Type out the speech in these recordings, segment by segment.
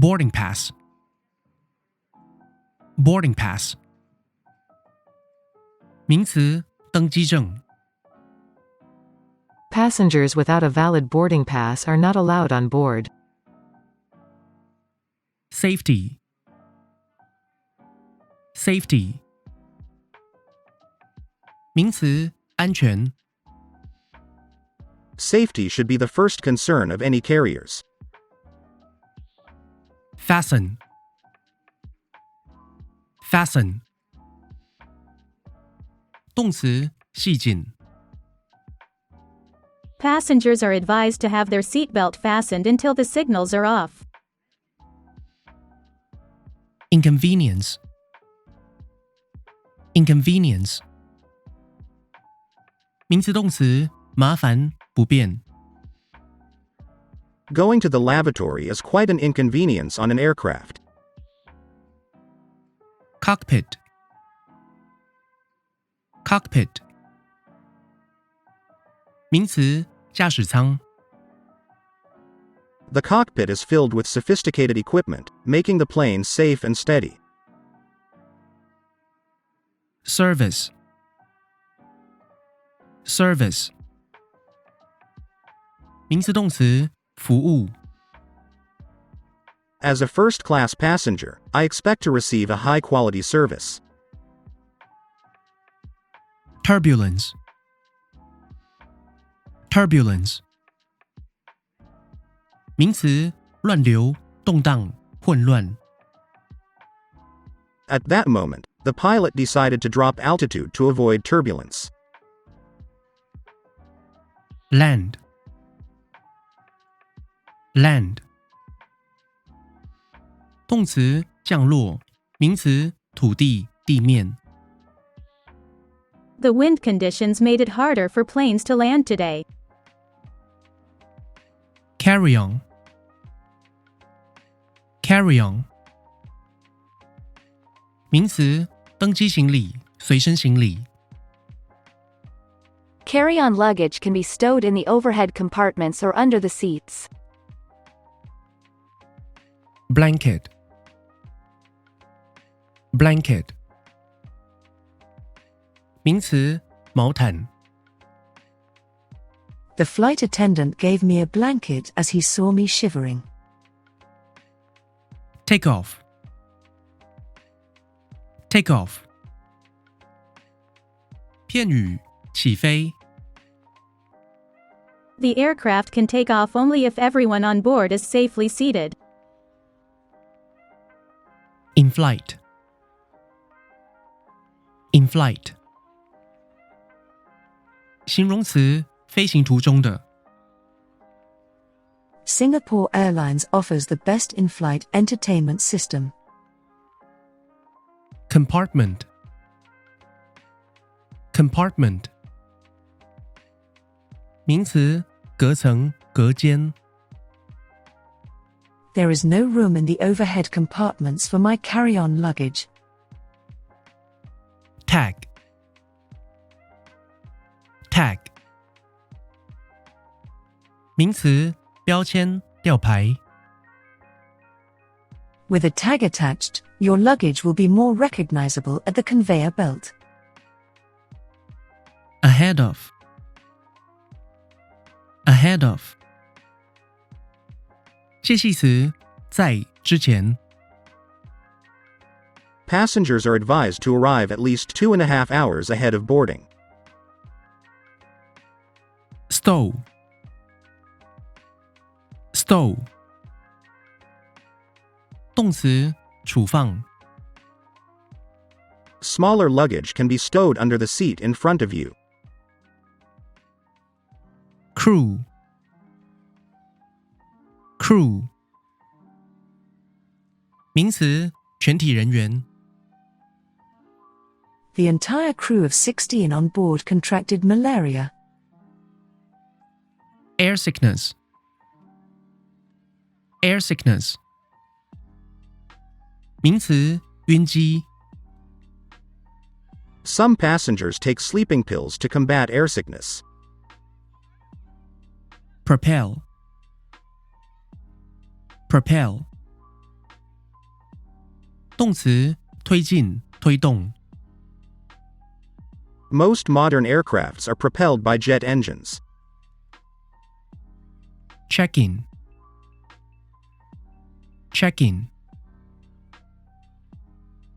boarding pass boarding pass 名词登机证 Passengers without a valid boarding pass are not allowed on board. Safety Safety 名词安全 Safety should be the first concern of any carriers. Fasten Fasten 动词系紧 Passengers are advised to have their seatbelt fastened until the signals are off. Inconvenience Inconvenience 名词动词麻烦不便 Going to the lavatory is quite an inconvenience on an aircraft. Cockpit Cockpit 名词驾驶舱 The cockpit is filled with sophisticated equipment, making the plane safe and steady. Service Service 名词动词服务 As a first-class passenger, I expect to receive a high-quality service. Turbulence Turbulence 名词乱流动荡混乱 At that moment, the pilot decided to drop altitude to avoid turbulence. Land Land 动词降落名词土地地面 The wind conditions made it harder for planes to land today. Carry on Carry on 名词登机行李随身行李 Carry-on luggage can be stowed in the overhead compartments or under the seats. Blanket Blanket 名词毛毯 The flight attendant gave me a blanket as he saw me shivering. Take off Take off 片语起飞 The aircraft can take off only if everyone on board is safely seated. In flight In flight 形容词飞行途中的 Singapore Airlines offers the best in-flight entertainment system. Compartment Compartment 名词隔层隔间 There is no room in the overhead compartments for my carry-on luggage. Tag Tag 名词标签吊牌 With a tag attached, your luggage will be more recognizable at the conveyor belt. Ahead of Ahead of 介系词在之前 Passengers are advised to arrive at least 2.5 hours ahead of boarding. Stow Stow 动词储放 Smaller luggage can be stowed under the seat in front of you. Crew Crew 名词全体人员 The entire crew of 16 on board contracted malaria. Airsickness Airsickness 名词晕机 Some passengers take sleeping pills to combat airsickness. Propel Propel 动词推进、推动。Most modern aircrafts are propelled by jet engines. Check-in Check-in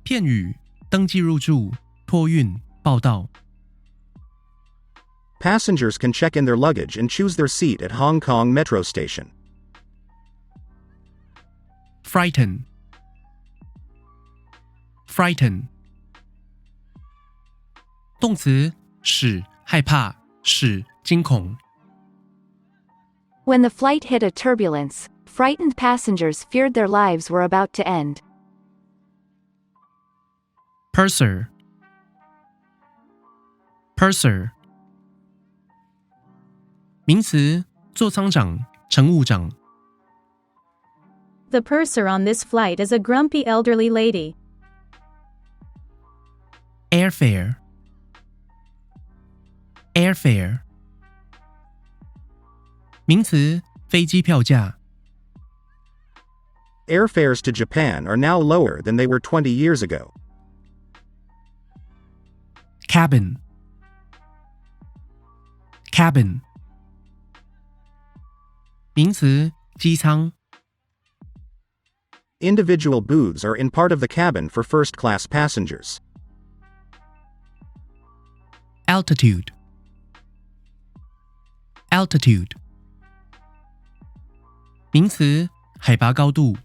片语登记入住、托运、报到。Passengers can check in their luggage and choose their seat at Hong Kong Metro Station. Frighten Frighten 动词使害怕、使惊恐。When the flight hit a turbulence, frightened passengers feared their lives were about to end. Purser Purser 名词座舱长、乘务长。The purser on this flight is a grumpy elderly lady. Airfare Airfare 名词飞机票价。Airfares to Japan are now lower than they were 20 years ago. Cabin Cabin 名词机舱。Individual booths are in part of the cabin for first-class passengers. Altitude Altitude 名词海拔高度。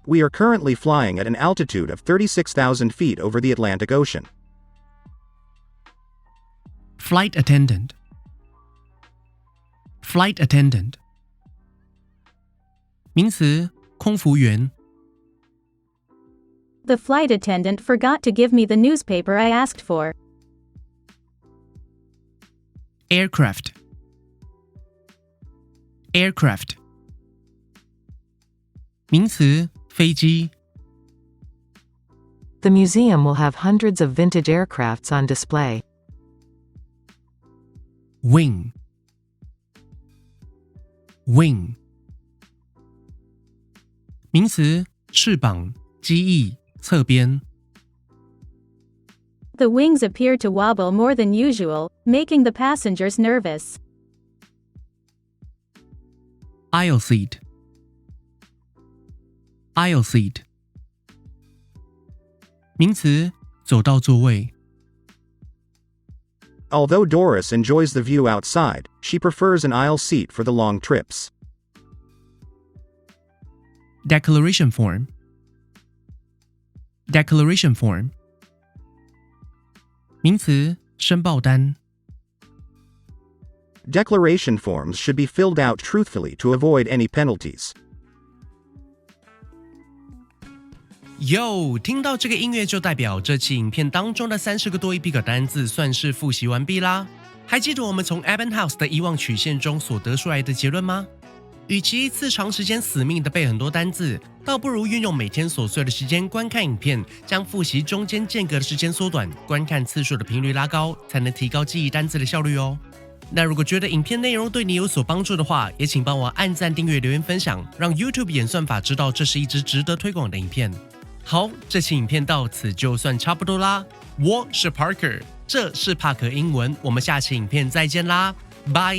We are currently flying at an altitude of 36,000 feet over the Atlantic Ocean. Flight attendant Flight attendant 名词空服员。The flight attendant forgot to give me the newspaper I asked for. Aircraft Aircraft 名词飞机。The museum will have hundreds of vintage aircrafts on display. Wing Wing 名词翅膀、机翼、侧边。The wings appear to wobble more than usual, making the passengers nervous. Aisle seat Aisle seat 名词走道座位。Although Doris enjoys the view outside, she prefers an aisle seat for the long trips. Declaration form Declaration form 名词申报单。Declaration forms should be filled out truthfully to avoid any penalties. Yo， 听到这个音乐就代表这期影片当中的30个多益必考单字算是复习完毕啦。还记得我们从 Ebbinghaus 的遗忘曲线中所得出来的结论吗？与其一次长时间死命的背很多单字，倒不如运用每天琐碎的时间观看影片，将复习中间间隔的时间缩短，观看次数的频率拉高，才能提高记忆单字的效率哦。那如果觉得影片内容对你有所帮助的话，也请帮我按赞、订阅、留言、分享，让 YouTube 演算法知道这是一支值得推广的影片。好，这期影片到此就算差不多啦。我是 Parker， 这是帕克英文，我们下期影片再见啦，拜。